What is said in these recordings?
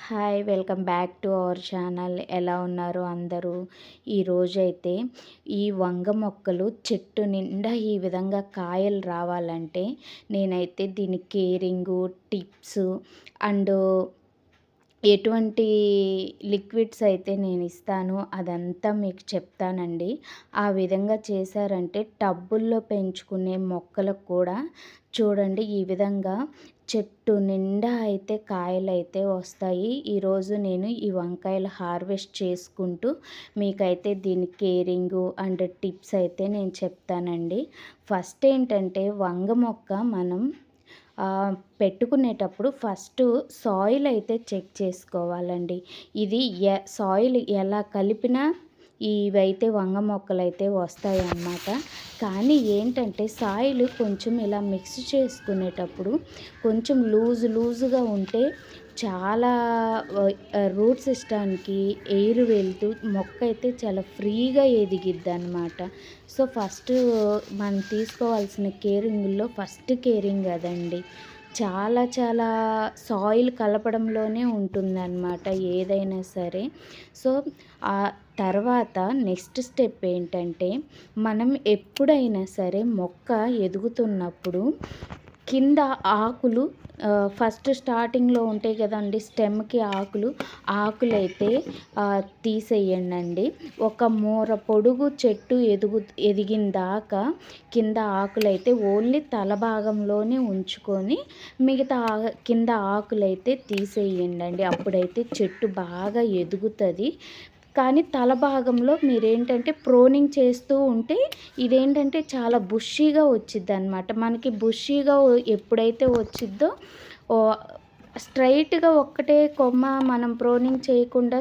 Hi welcome back to our channel. ఎలా ఉన్నారు అందరూ? ఈరోజైతే ఈ వంగ మొక్కలు చెట్టు నిండా ఈ విధంగా కాయలు రావాలంటే నేనైతే దీని కేరింగు, టిప్స్ అండ్ ఎటువంటి లిక్విడ్స్ అయితే నేను ఇస్తానో అదంతా మీకు చెప్తానండి. ఆ విధంగా చేశారంటే టబ్బుల్లో పెంచుకునే మొక్కలకు కూడా చూడండి ఈ విధంగా చెట్టు నిండా అయితే కాయలైతే వస్తాయి. ఈరోజు నేను ఈ వంకాయలు హార్వెస్ట్ చేసుకుంటూ మీకైతే దీని కేరింగు అండ్ టిప్స్ అయితే నేను చెప్తానండి. ఫస్ట్ ఏంటంటే వంగ మొక్క మనం పెట్టుకునేటప్పుడు ఫస్ట్ సాయిల్ అయితే చెక్ చేసుకోవాలండి. ఇది సాయిల్ ఎలా కలిపినా ఇవైతే వంగ మొక్కలైతే వస్తాయన్నమాట. కానీ ఏంటంటే సాయిల్ కొంచెం ఇలా మిక్స్ చేసుకునేటప్పుడు కొంచెం లూజుగా ఉంటే చాలా రూట్ సిస్టానికి ఎయిర్ వెళ్తూ మొక్క అయితే చాలా ఫ్రీగా ఎదిగిద్ది అనమాట. సో ఫస్ట్ మనం తీసుకోవాల్సిన కేరింగ్లో ఫస్ట్ కేరింగ్ అదండి. చాలా సాయిల్ కలపడంలోనే ఉంటుందన్నమాట ఏదైనా సరే. సో ఆ తర్వాత నెక్స్ట్ స్టెప్ ఏంటంటే మనం ఎప్పుడైనా సరే మొక్క ఎదుగుతున్నప్పుడు కింద ఆకులు ఫస్ట్ స్టార్టింగ్లో ఉంటాయి కదండి స్టెమ్కి ఆకులైతే తీసేయండి. ఒక మూర పొడుగు చెట్టు ఎదిగిన దాకా కింద ఆకులైతే ఓన్లీ తల భాగంలోనే ఉంచుకొని మిగతా కింద ఆకులైతే తీసేయండి. అప్పుడైతే చెట్టు బాగా ఎదుగుతుంది. కానీ తల భాగంలో మీరేంటంటే ప్రోనింగ్ చేస్తూ ఉంటే ఇదేంటంటే చాలా బుషీగా వచ్చిద్దనమాట. మనకి బుషీగా ఎప్పుడైతే వచ్చిద్దో స్ట్రైట్గా ఒక్కటే కొమ్మ మనం ప్రోనింగ్ చేయకుండా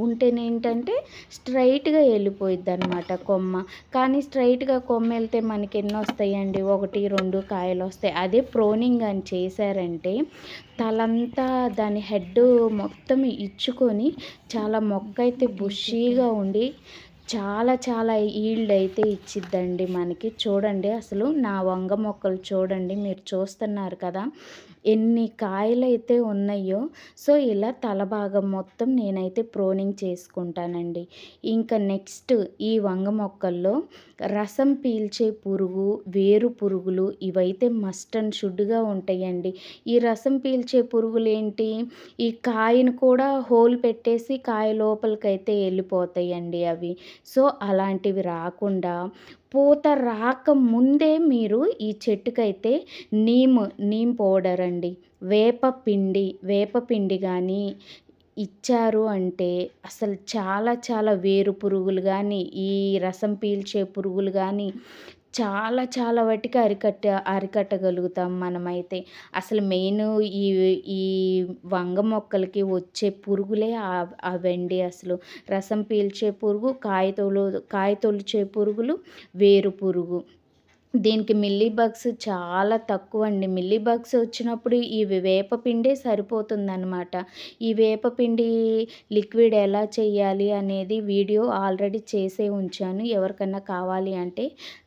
ఉంటేనేంటంటే స్ట్రైట్గా వెళ్ళిపోయిద్ది అనమాట కొమ్మ. కానీ స్ట్రైట్గా కొమ్మ వెళ్తే మనకి ఎన్ని వస్తాయండి? 1, 2 కాయలు వస్తాయి. అదే ప్రోనింగ్ అని చేశారంటే తలంతా దాని హెడ్ మొత్తం ఇచ్చుకొని చాలా మొక్క అయితే బుషీగా ఉండి చాలా ఈల్డ్ అయితే ఇచ్చిద్దండి మనకి. చూడండి అసలు నా వంగ మొక్కలు చూడండి, మీరు చూస్తున్నారు కదా ఎన్ని కాయలైతే ఉన్నాయో. సో ఇలా తల భాగం మొత్తం నేనైతే ప్రోనింగ్ చేసుకుంటానండి. ఇంకా నెక్స్ట్ ఈ వంగ మొక్కల్లో రసం పీల్చే పురుగు, వేరు పురుగులు ఇవైతే మస్ట్ అండ్ షుడ్గా ఉంటాయండి. ఈ రసం పీల్చే పురుగులు ఏంటి, ఈ కాయను కూడా హోల్ పెట్టేసి కాయ లోపలికైతే వెళ్ళిపోతాయండి అవి. సో అలాంటివి రాకుండా పూత రాకముందే మీరు ఈ చెట్టుకైతే నీమ్ పౌడర్ అండి, వేపపిండి కానీ ఇచ్చారు అంటే అసలు చాలా వేరు పురుగులు కానీ ఈ రసం పీల్చే పురుగులు కానీ చాలా వాటికి అరికట్టగలుగుతాం మనమైతే. అసలు మెయిన్ ఈ ఈ వంగ మొక్కలకి వచ్చే పురుగులే అవండి. అసలు రసం పీల్చే పురుగు, కాయ తొలిచే పురుగులు, వేరు పురుగు. దీనికి మిల్లీ బగ్స్ చాలా తక్కువ అండి. మిల్లీ బగ్స్ వచ్చినప్పుడు ఈ వేపపిండే సరిపోతుందన్నమాట. ఈ వేపపిండి లిక్విడ్ ఎలా చేయాలి అనేది వీడియో ఆల్రెడీ చేసే ఉంచాను. ఎవరికన్నా కావాలి అంటే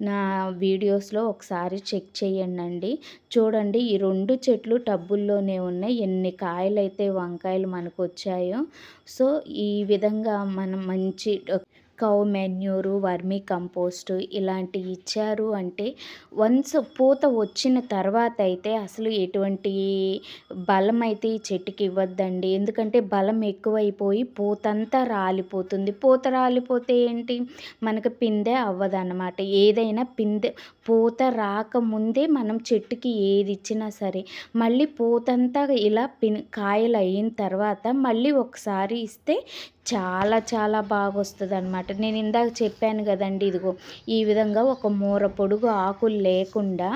నా వీడియోస్లో ఒకసారి చెక్ చేయండి. చూడండి ఈ 2 చెట్లు టబ్బుల్లోనే ఉన్నాయి. ఎన్ని కాయలైతే వంకాయలు మనకు వచ్చాయో. సో ఈ విధంగా మనం మంచి కౌ మెన్యూరు, వర్మీ కంపోస్ట్ ఇలాంటివి ఇచ్చారు అంటే వన్స్ పూత వచ్చిన తర్వాత అయితే అసలు ఎటువంటి బలం అయితే ఈ చెట్టుకి ఇవ్వద్దండి. ఎందుకంటే బలం ఎక్కువైపోయి పూతంతా రాలిపోతుంది. పూత రాలిపోతే ఏంటి, మనకు పిందె అవ్వదన్నమాట. ఏదైనా పూత రాకముందే మనం చెట్టుకి ఏది ఇచ్చినా సరే మళ్ళీ పూతంతా ఇలా కాయలు అయిన తర్వాత మళ్ళీ ఒకసారి ఇస్తే చాలా బాగా వస్తుంది అనమాట. నేను ఇందాక చెప్పాను కదండి, ఇదిగో ఈ విధంగా ఒక మూర పొడుగు ఆకులు లేకుండా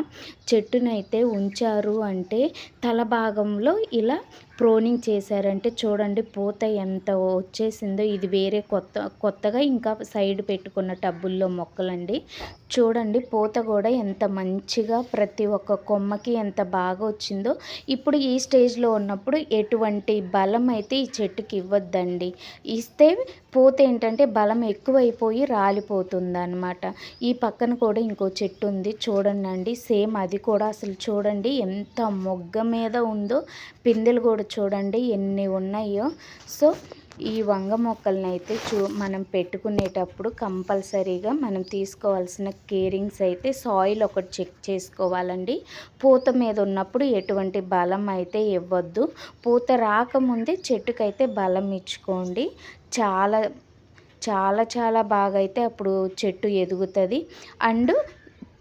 చెట్టునైతే ఉంచారు అంటే తల భాగంలో ఇలా ప్రోనింగ్ చేశారంటే చూడండి పూత ఎంత వచ్చేసిందో. ఇది వేరే కొత్తగా ఇంకా సైడ్ పెట్టుకున్న టబ్బుల్లో మొక్కలండి. చూడండి పూత కూడా ఎంత మంచిగా ప్రతి ఒక్క కొమ్మకి ఎంత బాగా వచ్చిందో. ఇప్పుడు ఈ స్టేజ్లో ఉన్నప్పుడు ఎటువంటి బలం అయితే ఈ చెట్టుకి ఇవ్వద్దండి. ఇస్తే పూత ఏంటంటే బలం ఎక్కువైపోయి రాలిపోతుంది అనమాట. ఈ పక్కన కూడా ఇంకో చెట్టు ఉంది చూడండి, సేమ్ అది కూడా అసలు చూడండి ఎంత మొగ్గ మీద ఉందో పిందెలు కూడా చూడండి ఎన్ని ఉన్నాయో. సో ఈ వంగ మొక్కలనైతే మనం పెట్టుకునేటప్పుడు కంపల్సరీగా మనం తీసుకోవాల్సిన కేరింగ్స్ అయితే సాయిల్ ఒకటి చెక్ చేసుకోవాలండి. పూత మీద ఉన్నప్పుడు ఎటువంటి బలం అయితే ఇవ్వద్దు. పూత రాకముందే చెట్టుకైతే బలం ఇచ్చుకోండి. చాలా చాలా చాలా బాగా అయితే అప్పుడు చెట్టు ఎదుగుతుంది. అండ్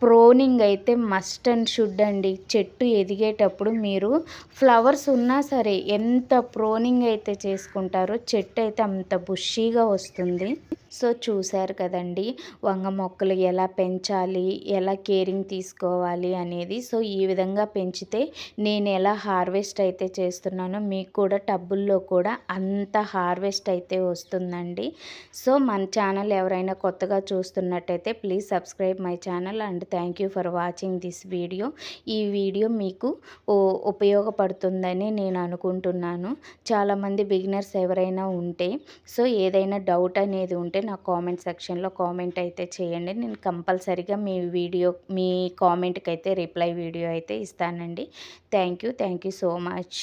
ప్రోనింగ్ అయితే మస్ట్ అండ్ షుడ్ అండి. చెట్టు ఎదిగేటప్పుడు మీరు ఫ్లవర్స్ ఉన్నా సరే ఎంత ప్రోనింగ్ అయితే చేసుకుంటారో చెట్టు అయితే అంత బుషీగా వస్తుంది. సో చూశారు కదండి వంగ మొక్కలు ఎలా పెంచాలి, ఎలా కేరింగ్ తీసుకోవాలి అనేది. సో ఈ విధంగా పెంచితే నేను ఎలా హార్వెస్ట్ అయితే చేస్తున్నానో మీకు కూడా టబ్బుల్లో కూడా అంత హార్వెస్ట్ అయితే వస్తుందండి. సో మన ఛానల్ ఎవరైనా కొత్తగా చూస్తున్నట్టయితే please subscribe my channel and thank you for watching this video. ఈ వీడియో మీకు ఉపయోగపడుతుందని నేను అనుకుంటున్నాను. చాలామంది బిగినర్స్ ఎవరైనా ఉంటే సో ఏదైనా డౌట్ అనేది ఉంటే నా కామెంట్ సెక్షన్లో కామెంట్ అయితే చేయండి. నేను కంపల్సరీగా మీ కామెంట్కి అయితే రిప్లై వీడియో అయితే ఇస్తానండి. Thank you so much.